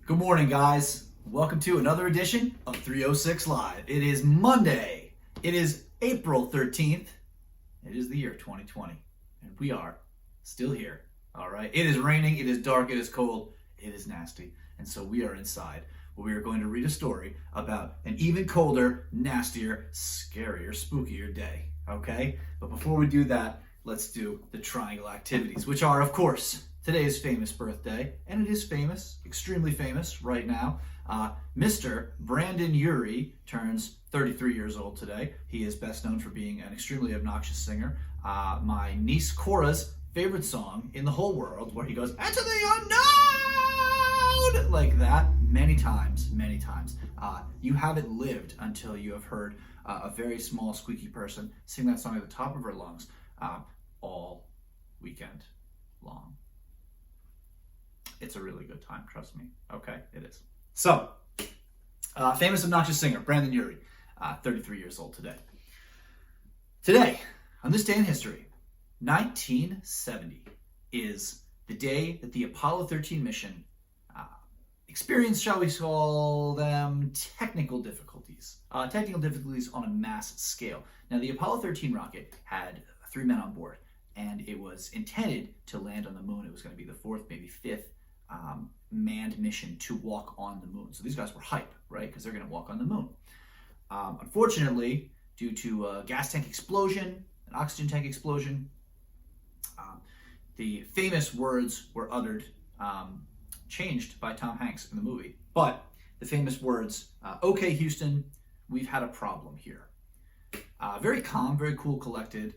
Good morning, guys. Welcome to another edition of 306 Live. It is Monday. It is April 13th. It is the year 2020. And we are still here. All right. It is raining. It is dark. It is cold. It is nasty. And so we are inside where we are going to read a story about an even colder, nastier, scarier, spookier day. Okay? But before we do that, let's do the triangle activities, which are, of course, today's famous birthday, and it is famous, extremely famous right now. Mr. Brendon Urie turns 33 years old today. He is best known for being an extremely obnoxious singer. My niece Cora's favorite song in the whole world, where he goes, "Enter the unknown!" like that, many times, many times. You haven't lived until you have heard a very small, squeaky person sing that song at the top of her lungs all weekend long. It's a really good time, trust me. Okay, it is. So, famous obnoxious singer, Brendon Urie, 33 years old today. Today, on this day in history, 1970 is the day that the Apollo 13 mission experienced, shall we call them, technical difficulties. Technical difficulties on a mass scale. Now, the Apollo 13 rocket had 3 men on board, and it was intended to land on the moon. It was going to be the 4th, maybe 5th manned mission to walk on the moon. So these guys were hype, right? Because they're going to walk on the moon. Unfortunately, due to a gas tank explosion, an oxygen tank explosion, the famous words were uttered, changed by Tom Hanks in the movie. But the famous words, "Okay, Houston, we've had a problem here." Very calm, very cool, collected.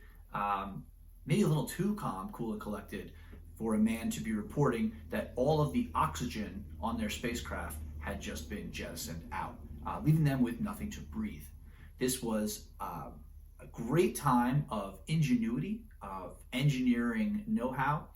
Maybe a little too calm, cool, and collected for a man to be reporting that all of the oxygen on their spacecraft had just been jettisoned out, leaving them with nothing to breathe. This was a great time of ingenuity, of engineering know-how,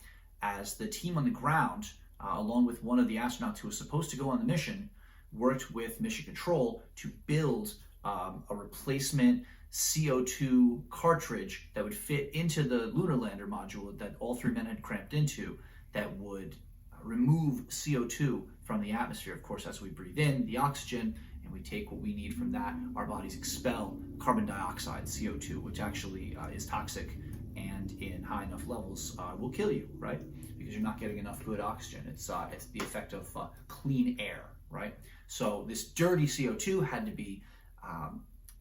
as the team on the ground, along with one of the astronauts who was supposed to go on the mission, worked with Mission Control to build a replacement CO2 cartridge that would fit into the lunar lander module that all 3 men had cramped into, that would remove CO2 from the atmosphere. Of course, as we breathe in the oxygen and we take what we need from that, our bodies expel carbon dioxide, CO2, which actually is toxic, and in high enough levels will kill you, right? Because you're not getting enough good oxygen. It's the effect of clean air, right? So this dirty CO2 had to be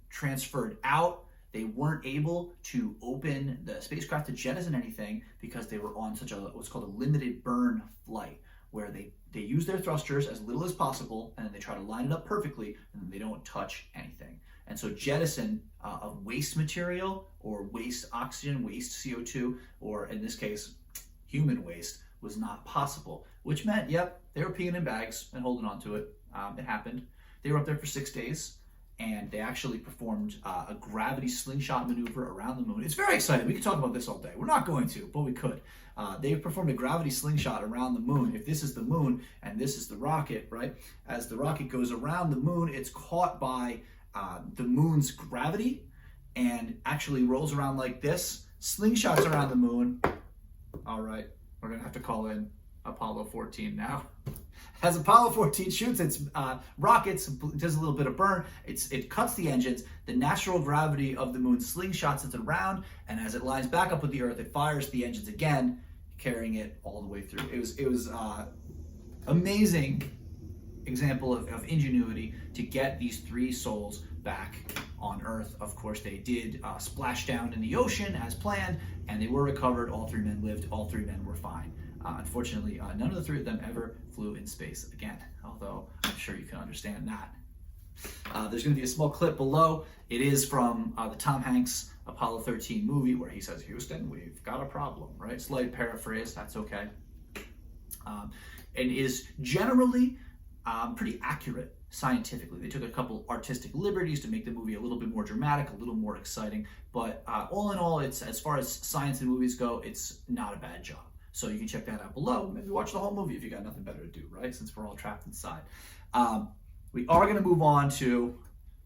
transferred out. They weren't able to open the spacecraft to jettison anything because they were on such a what's called a limited burn flight, where they use their thrusters as little as possible, and then they try to line it up perfectly, and then they don't touch anything. And so jettison of waste material, or waste oxygen, waste CO2, or in this case, human waste, was not possible, which meant, yep, they were peeing in bags and holding on to it. It happened. They were up there for 6 days. And they actually performed a gravity slingshot maneuver around the moon. It's very exciting. We could talk about this all day. We're not going to, but we could. They performed a gravity slingshot around the moon. If this is the moon and this is the rocket, right? As the rocket goes around the moon, it's caught by the moon's gravity and actually rolls around like this. Slingshots around the moon. All right, we're going to have to call in Apollo 14 now. As Apollo 14 shoots its rockets, does a little bit of burn, it cuts the engines, the natural gravity of the moon slingshots it around, and as it lines back up with the Earth, it fires the engines again, carrying it all the way through. It was amazing example of ingenuity to get these 3 souls back on Earth. Of course, they did splash down in the ocean as planned, and they were recovered. All 3 men lived. All 3 men were fine. Unfortunately, none of the 3 of them ever flew in space again, although I'm sure you can understand that. There's going to be a small clip below. It is from the Tom Hanks Apollo 13 movie, where he says, "Houston, we've got a problem," right? Slight paraphrase, that's okay. And is generally pretty accurate scientifically. They took a couple artistic liberties to make the movie a little bit more dramatic, a little more exciting, but all in all, it's, as far as science and movies go, it's not a bad job. So you can check that out below. Maybe watch the whole movie if you got nothing better to do, right? Since we're all trapped inside. We are going to move on to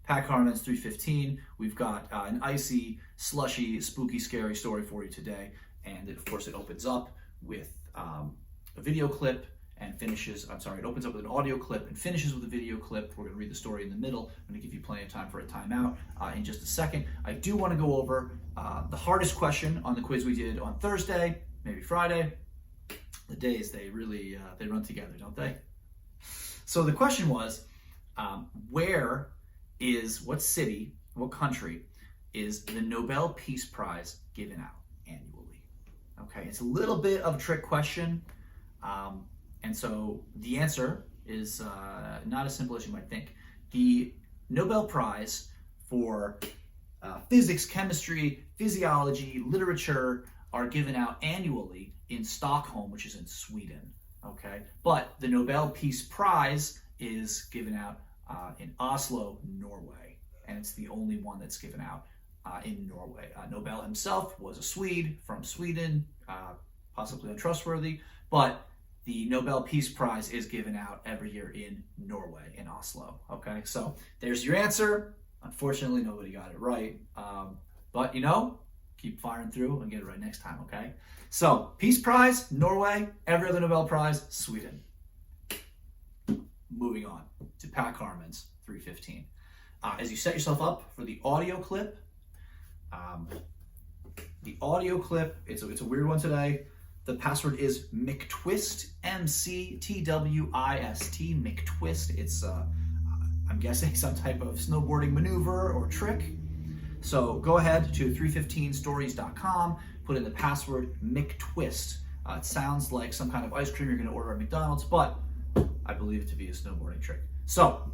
Pat Carmen's 315. We've got an icy, slushy, spooky, scary story for you today. And of course, it opens up with a video clip and finishes, it opens up with an audio clip and finishes with a video clip. We're gonna read the story in the middle. I'm gonna give you plenty of time for a timeout in just a second. I do wanna go over the hardest question on the quiz we did on Thursday, maybe Friday. The days, they really, they run together, don't they? So the question was, what city, what country is the Nobel Peace Prize given out annually? Okay, it's a little bit of a trick question. And so the answer is not as simple as you might think. The Nobel Prize for physics, chemistry, physiology, literature are given out annually in Stockholm, which is in Sweden. Okay, but the Nobel Peace Prize is given out in Oslo, Norway, and it's the only one that's given out in Norway. Nobel himself was a Swede from Sweden, possibly untrustworthy, but the Nobel Peace Prize is given out every year in Norway, in Oslo. Okay, so there's your answer. Unfortunately, nobody got it right, but keep firing through and get it right next time. Okay, so Peace Prize, Norway. Every other Nobel Prize, Sweden. Moving on to Pat Carmen's 315. As you set yourself up for the audio clip, it's a weird one today. The password is MCTWIST, M-C-T-W-I-S-T, MCTWIST. It's, I'm guessing, some type of snowboarding maneuver or trick. So go ahead to 315stories.com, put in the password MCTWIST. It sounds like some kind of ice cream you're going to order at McDonald's, but I believe it to be a snowboarding trick. So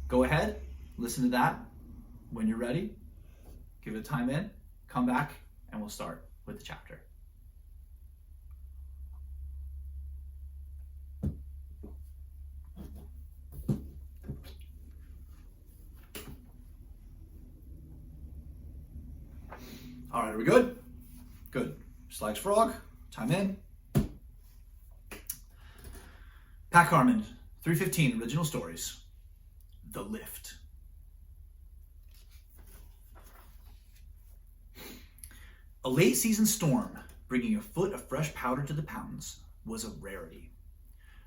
go ahead, listen to that. When you're ready, give it a time in, come back, and we'll start with the chapter. All right, are we good? Good. Slags frog, time in. Pat Carmen, 315 original stories. The Lift. A late season storm bringing a foot of fresh powder to the mountains was a rarity.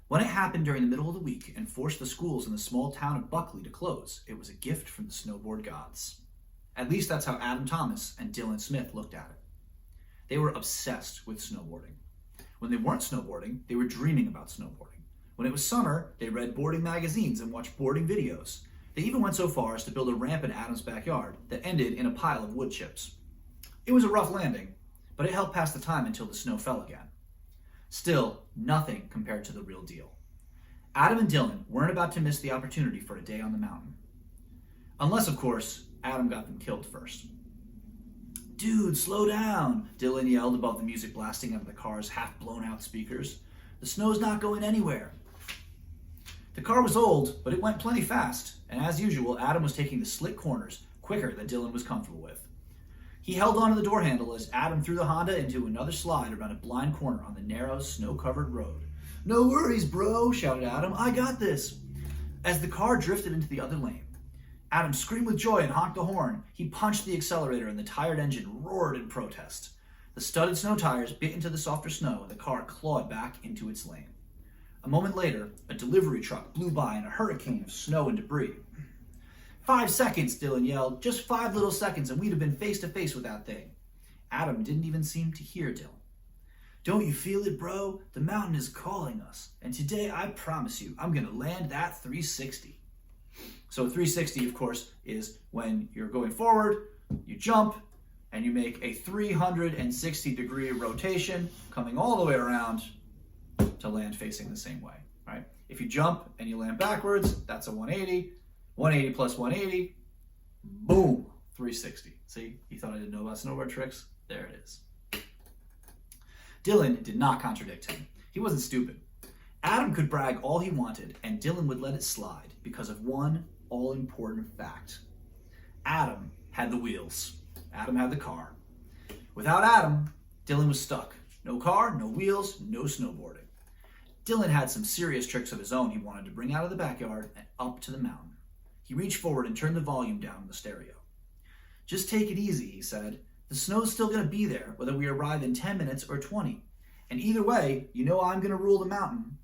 When it happened during the middle of the week and forced the schools in the small town of Buckley to close, it was a gift from the snowboard gods. At least that's how Adam Thomas and Dylan Smith looked at it. They were obsessed with snowboarding. When they weren't snowboarding, they were dreaming about snowboarding. When it was summer, they read boarding magazines and watched boarding videos. They even went so far as to build a ramp in Adam's backyard that ended in a pile of wood chips. It was a rough landing, but it helped pass the time until the snow fell again. Still, nothing compared to the real deal. Adam and Dylan weren't about to miss the opportunity for a day on the mountain. Unless, of course, Adam got them killed first. "Dude, slow down," Dylan yelled above the music blasting out of the car's half-blown-out speakers. "The snow's not going anywhere." The car was old, but it went plenty fast, and as usual, Adam was taking the slick corners quicker than Dylan was comfortable with. He held onto the door handle as Adam threw the Honda into another slide around a blind corner on the narrow, snow-covered road. "No worries, bro," shouted Adam. "I got this." As the car drifted into the other lane, Adam screamed with joy and honked the horn. He punched the accelerator and the tired engine roared in protest. The studded snow tires bit into the softer snow and the car clawed back into its lane. A moment later, a delivery truck blew by in a hurricane of snow and debris. 5 seconds, Dylan yelled. "Just 5 little seconds and we'd have been face to face with that thing." Adam didn't even seem to hear Dylan. "Don't you feel it, bro? The mountain is calling us. And today, I promise you, I'm going to land that 360. So 360, of course, is when you're going forward, you jump, and you make a 360-degree rotation, coming all the way around to land facing the same way, right? If you jump and you land backwards, that's a 180. 180 plus 180, boom, 360. See, you thought I didn't know about snowboard tricks? There it is. Dylan did not contradict him. He wasn't stupid. Adam could brag all he wanted, and Dylan would let it slide because of one all-important fact. Adam had the wheels. Adam had the car. Without Adam, Dylan was stuck. No car, no wheels, no snowboarding. Dylan had some serious tricks of his own he wanted to bring out of the backyard and up to the mountain. He reached forward and turned the volume down on the stereo. "Just take it easy," he said. "The snow's still going to be there, whether we arrive in 10 minutes or 20. And either way, you know I'm going to rule the mountain."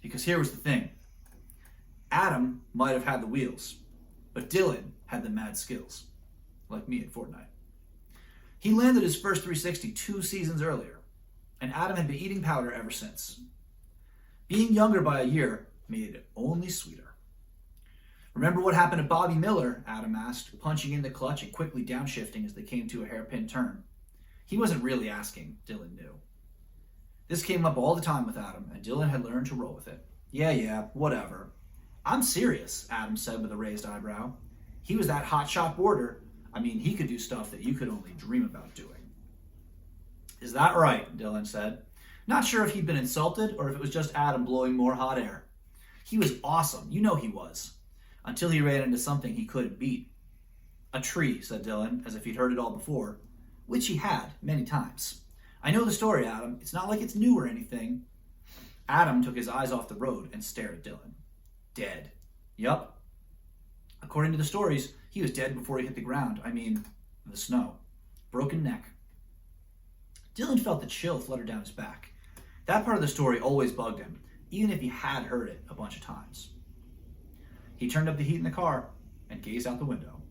Because here was the thing. Adam might have had the wheels, but Dylan had the mad skills, like me at Fortnite. He landed his first 360 2 seasons earlier, and Adam had been eating powder ever since. Being younger by a year made it only sweeter. Remember what happened to Bobby Miller? Adam asked, punching in the clutch and quickly downshifting as they came to a hairpin turn. He wasn't really asking, Dylan knew. This came up all the time with Adam, and Dylan had learned to roll with it. Yeah, whatever. I'm serious, Adam said with a raised eyebrow. He was that hotshot boarder. I mean, he could do stuff that you could only dream about doing. Is that right? Dylan said. Not sure if he'd been insulted or if it was just Adam blowing more hot air. He was awesome. You know he was. Until he ran into something he couldn't beat. A tree, said Dylan, as if he'd heard it all before, which he had many times. I know the story, Adam. It's not like it's new or anything. Adam took his eyes off the road and stared at Dylan. Dead. Yup. According to the stories, he was dead before he hit the ground. I mean, the snow. Broken neck. Dylan felt the chill flutter down his back. That part of the story always bugged him, even if he had heard it a bunch of times. He turned up the heat in the car and gazed out the window.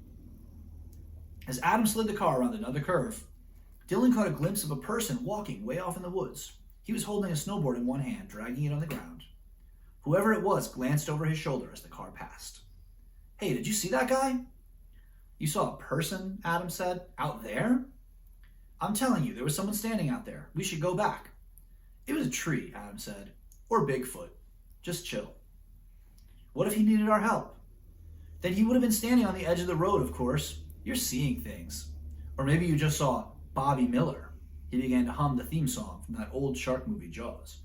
As Adam slid the car around another curve, Dylan caught a glimpse of a person walking way off in the woods. He was holding a snowboard in one hand, dragging it on the ground. Whoever it was glanced over his shoulder as the car passed. Hey, did you see that guy? You saw a person, Adam said, out there? I'm telling you, there was someone standing out there. We should go back. It was a tree, Adam said, or Bigfoot. Just chill. What if he needed our help? Then he would have been standing on the edge of the road, of course. You're seeing things. Or maybe you just saw Bobby Miller. He began to hum the theme song from that old shark movie, Jaws.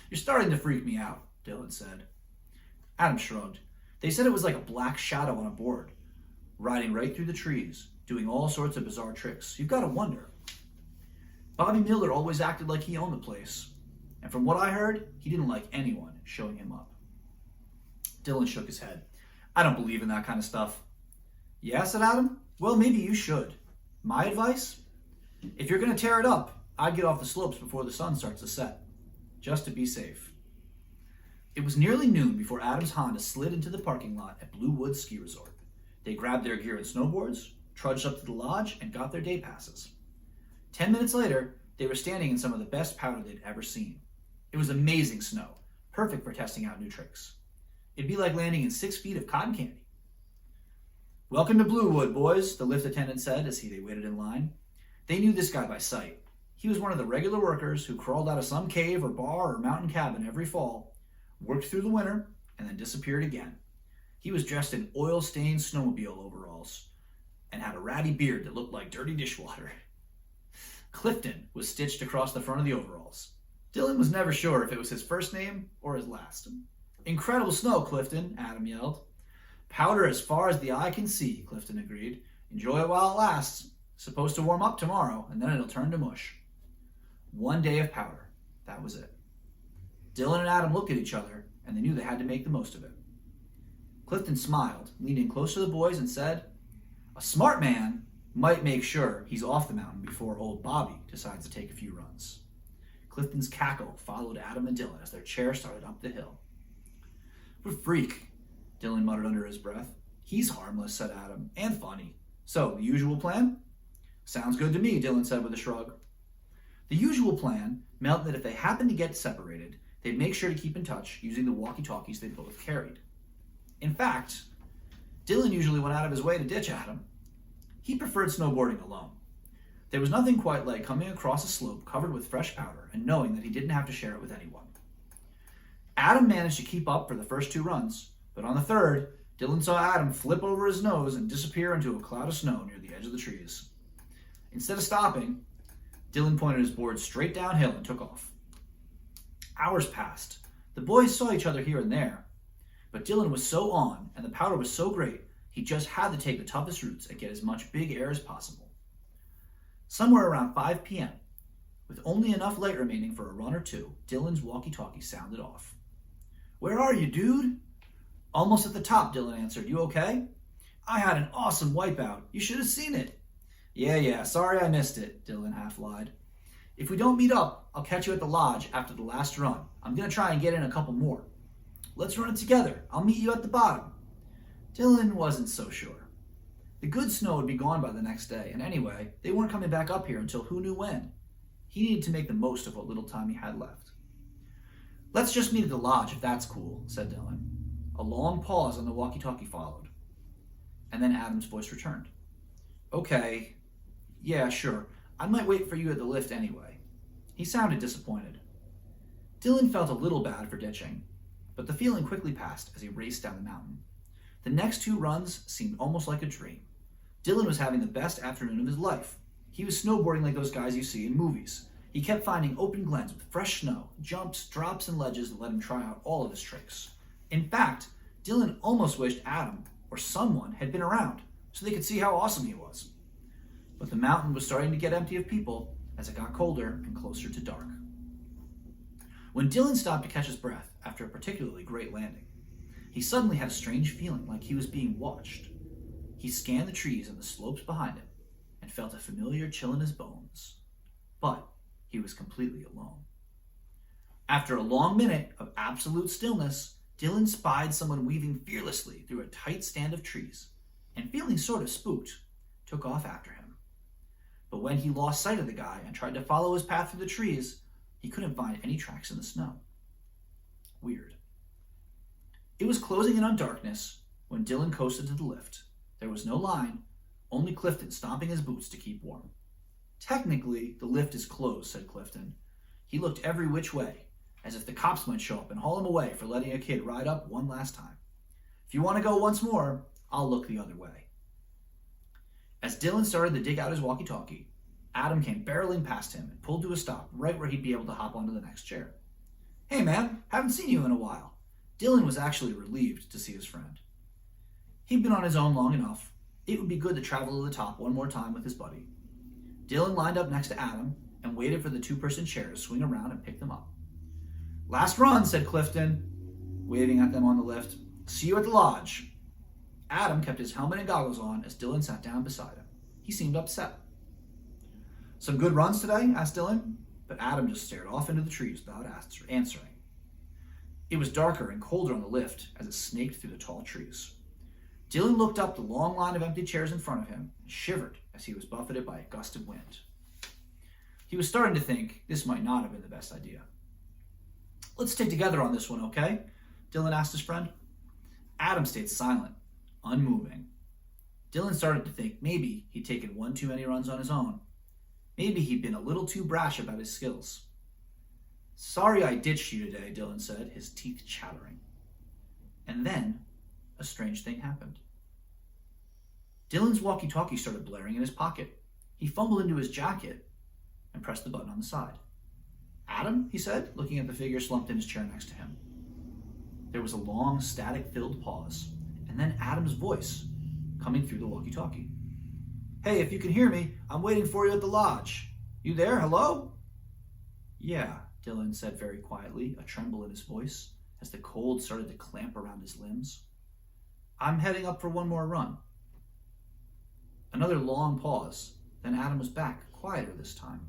You're starting to freak me out, Dylan said. Adam shrugged. They said it was like a black shadow on a board, riding right through the trees, doing all sorts of bizarre tricks. You've got to wonder. Bobby Miller always acted like he owned the place, and from what I heard, he didn't like anyone showing him up. Dylan shook his head. I don't believe in that kind of stuff. Yeah, said Adam? Well, maybe you should. My advice? If you're going to tear it up, I'd get off the slopes before the sun starts to set, just to be safe. It was nearly noon before Adam's Honda slid into the parking lot at Blue Woods Ski Resort. They grabbed their gear and snowboards, trudged up to the lodge, and got their day passes. 10 minutes later, they were standing in some of the best powder they'd ever seen. It was amazing snow, perfect for testing out new tricks. It'd be like landing in 6 feet of cotton candy. Welcome to Bluewood, boys, the lift attendant said as they waited in line. They knew this guy by sight. He was one of the regular workers who crawled out of some cave or bar or mountain cabin every fall, worked through the winter, and then disappeared again. He was dressed in oil-stained snowmobile overalls and had a ratty beard that looked like dirty dishwater. Clifton was stitched across the front of the overalls. Dylan was never sure if it was his first name or his last. Incredible snow, Clifton, Adam yelled. Powder as far as the eye can see, Clifton agreed. Enjoy it while it lasts. Supposed to warm up tomorrow, and then it'll turn to mush. 1 day of powder. That was it. Dylan and Adam looked at each other, and they knew they had to make the most of it. Clifton smiled, leaned in close to the boys, and said, a smart man might make sure he's off the mountain before old Bobby decides to take a few runs. Clifton's cackle followed Adam and Dylan as their chair started up the hill. What a freak, Dylan muttered under his breath. He's harmless, said Adam, and funny. So, the usual plan? Sounds good to me, Dylan said with a shrug. The usual plan meant that if they happened to get separated, they'd make sure to keep in touch using the walkie-talkies they both carried. In fact, Dylan usually went out of his way to ditch Adam. He preferred snowboarding alone. There was nothing quite like coming across a slope covered with fresh powder and knowing that he didn't have to share it with anyone. Adam managed to keep up for the first 2 runs, but on the third, Dylan saw Adam flip over his nose and disappear into a cloud of snow near the edge of the trees. Instead of stopping, Dylan pointed his board straight downhill and took off. Hours passed. The boys saw each other here and there, but Dylan was so on and the powder was so great, he just had to take the toughest routes and get as much big air as possible. Somewhere around 5 p.m., with only enough light remaining for a run or two, Dylan's walkie-talkie sounded off. Where are you, dude? Almost at the top, Dylan answered. You okay? I had an awesome wipeout. You should have seen it. Yeah, sorry I missed it, Dylan half lied. If we don't meet up, I'll catch you at the lodge after the last run. I'm going to try and get in a couple more. Let's run it together. I'll meet you at the bottom. Dylan wasn't so sure. The good snow would be gone by the next day, and anyway, they weren't coming back up here until who knew when. He needed to make the most of what little time he had left. Let's just meet at the lodge if that's cool, said Dylan. A long pause on the walkie-talkie followed. And then Adam's voice returned. Okay, yeah, sure. I might wait for you at the lift anyway. He sounded disappointed. Dylan felt a little bad for ditching, but the feeling quickly passed as he raced down the mountain. The next 2 runs seemed almost like a dream. Dylan was having the best afternoon of his life. He was snowboarding like those guys you see in movies. He kept finding open glens with fresh snow, jumps, drops, and ledges that let him try out all of his tricks. In fact, Dylan almost wished Adam or someone had been around so they could see how awesome he was. But the mountain was starting to get empty of people as it got colder and closer to dark. When Dylan stopped to catch his breath after a particularly great landing, he suddenly had a strange feeling like he was being watched. He scanned the trees and the slopes behind him and felt a familiar chill in his bones. But he was completely alone. After a long minute of absolute stillness, Dylan spied someone weaving fearlessly through a tight stand of trees, and feeling sort of spooked, took off after him. But when he lost sight of the guy and tried to follow his path through the trees, he couldn't find any tracks in the snow. Weird. It was closing in on darkness when Dylan coasted to the lift. There was no line, only Clifton stomping his boots to keep warm. Technically, the lift is closed, said Clifton. He looked every which way, as if the cops might show up and haul him away for letting a kid ride up one last time. If you want to go once more, I'll look the other way. As Dylan started to dig out his walkie-talkie, Adam came barreling past him and pulled to a stop right where he'd be able to hop onto the next chair. Hey man, haven't seen you in a while. Dylan was actually relieved to see his friend. He'd been on his own long enough. It would be good to travel to the top one more time with his buddy. Dylan lined up next to Adam and waited for the 2-person chair to swing around and pick them up. Last run, said Clifton, waving at them on the lift. See you at the lodge. Adam kept his helmet and goggles on as Dylan sat down beside him. He seemed upset. Some good runs today? Asked Dylan, but Adam just stared off into the trees without answering. It was darker and colder on the lift as it snaked through the tall trees. Dylan looked up the long line of empty chairs in front of him and shivered as he was buffeted by a gust of wind. He was starting to think this might not have been the best idea. Let's stick together on this one, okay? Dylan asked his friend. Adam stayed silent, unmoving. Dylan started to think maybe he'd taken one too many runs on his own. Maybe he'd been a little too brash about his skills. Sorry I ditched you today, Dylan said, his teeth chattering. And then a strange thing happened. Dylan's walkie-talkie started blaring in his pocket. He fumbled into his jacket and pressed the button on the side. Adam, he said, looking at the figure slumped in his chair next to him. There was a long, static-filled pause, and then Adam's voice coming through the walkie-talkie. Hey, if you can hear me, I'm waiting for you at the lodge. You there? Hello? Yeah, Dylan said very quietly, a tremble in his voice, as the cold started to clamp around his limbs. I'm heading up for one more run. Another long pause, then Adam was back, quieter this time.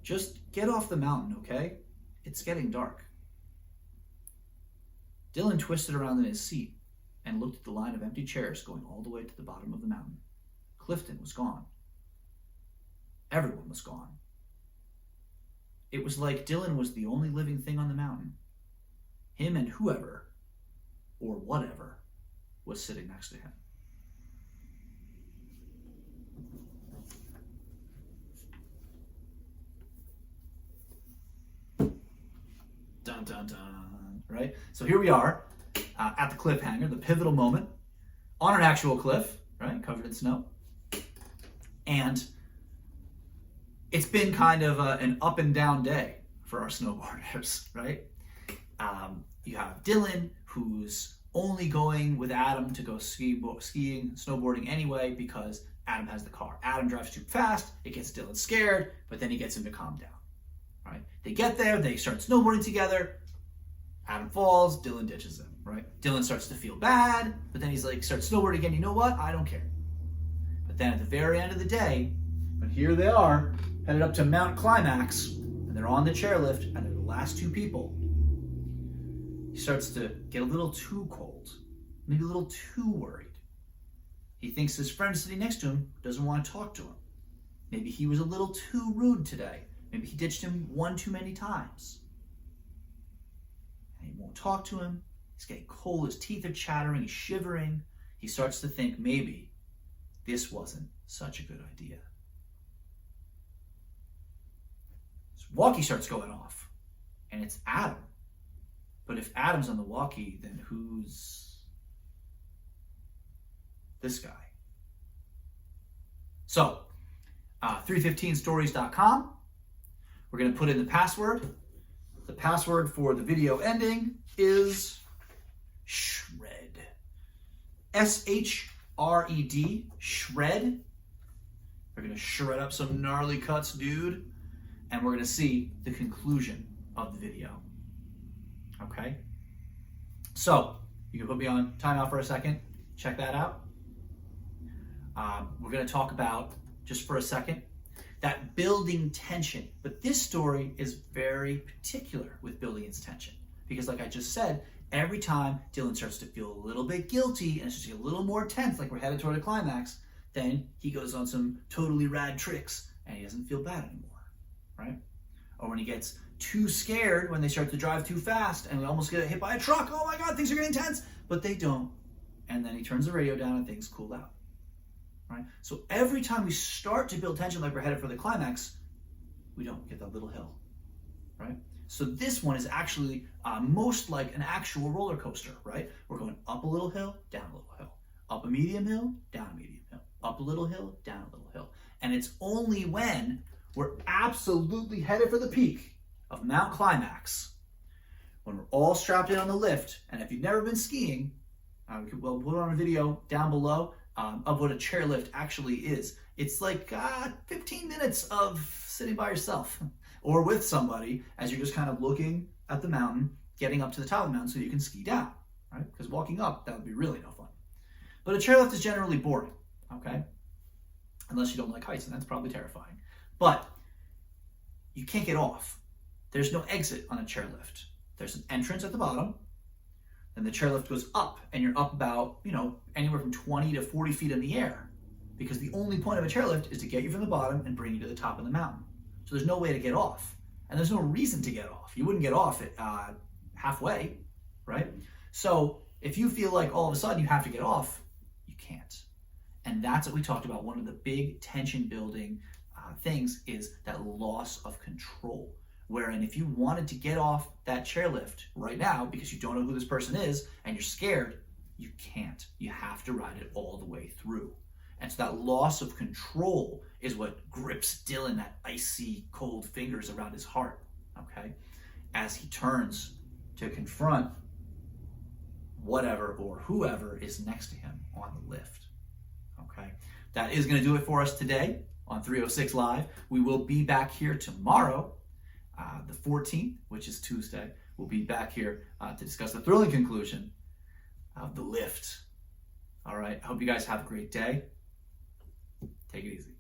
Just get off the mountain, okay? It's getting dark. Dylan twisted around in his seat and looked at the line of empty chairs going all the way to the bottom of the mountain. Clifton was gone. Everyone was gone. It was like Dylan was the only living thing on the mountain. Him and whoever, or whatever, was sitting next to him. Dun, dun, dun, right? So here we are at the cliffhanger, the pivotal moment, on an actual cliff, right, covered in snow. And it's been kind of an up and down day for our snowboarders, right? You have Dylan, who's only going with Adam to go skiing, snowboarding anyway, because Adam has the car. Adam drives too fast, it gets Dylan scared, but then he gets him to calm down, right? They get there, they start snowboarding together, Adam falls, Dylan ditches him, right? Dylan starts to feel bad, but then he's like, starts snowboarding again, you know what? I don't care. But But then at the very end of the day, but here they are, headed up to Mount Climax, and they're on the chairlift, and they're the last two people. He starts to get a little too cold, maybe a little too worried. He thinks his friend sitting next to him doesn't want to talk to him. Maybe he was a little too rude today. Maybe he ditched him one too many times. And he won't talk to him. He's getting cold, his teeth are chattering, he's shivering. He starts to think maybe this wasn't such a good idea. His walkie starts going off, and it's Adam. But if Adam's on the walkie, then who's this guy? So, 315stories.com. We're going to put in the password. The password for the video ending is shred. S-H-R-E-D, shred. We're going to shred up some gnarly cuts, dude. And we're going to see the conclusion of the video. Okay? So, you can put me on timeout for a second. Check that out. We're going to talk about, just for a second, that building tension. But this story is very particular with building its tension. Because like I just said, every time Dylan starts to feel a little bit guilty and it's just a little more tense, like we're headed toward a climax, then he goes on some totally rad tricks and he doesn't feel bad anymore, right? Or when he gets too scared, when they start to drive too fast and we almost get hit by a truck, oh my God, things are getting tense, but they don't. And then he turns the radio down and things cool out, right? So every time we start to build tension like we're headed for the climax, we don't get that little hill, right? So this one is actually most like an actual roller coaster, right? We're going up a little hill, down a little hill, up a medium hill, down a medium hill, up a little hill, down a little hill. And it's only when we're absolutely headed for the peak of Mount Climax, when we're all strapped in on the lift, and if you've never been skiing, we'll put on a video down below of what a chairlift actually is. It's like 15 minutes of sitting by yourself or with somebody as you're just kind of looking at the mountain, getting up to the top of the mountain so you can ski down, right? Because walking up, that would be really no fun. But a chairlift is generally boring, okay? Unless you don't like heights, and that's probably terrifying. But you can't get off. There's no exit on a chairlift. There's an entrance at the bottom, then the chairlift goes up, and you're up about, anywhere from 20 to 40 feet in the air. Because the only point of a chairlift is to get you from the bottom and bring you to the top of the mountain. So there's no way to get off. And there's no reason to get off. You wouldn't get off at halfway, right? So if you feel like all of a sudden you have to get off, you can't. And that's what we talked about. One of the big tension building things is that loss of control. Wherein if you wanted to get off that chairlift right now because you don't know who this person is and you're scared, you can't. You have to ride it all the way through. And so that loss of control is what grips Dylan, that icy cold fingers around his heart, okay? As he turns to confront whatever or whoever is next to him on the lift, okay? That is gonna do it for us today on 306 Live. We will be back here tomorrow, the 14th, which is Tuesday. We'll be back here to discuss the thrilling conclusion of the lift. All right, I hope you guys have a great day. Take it easy.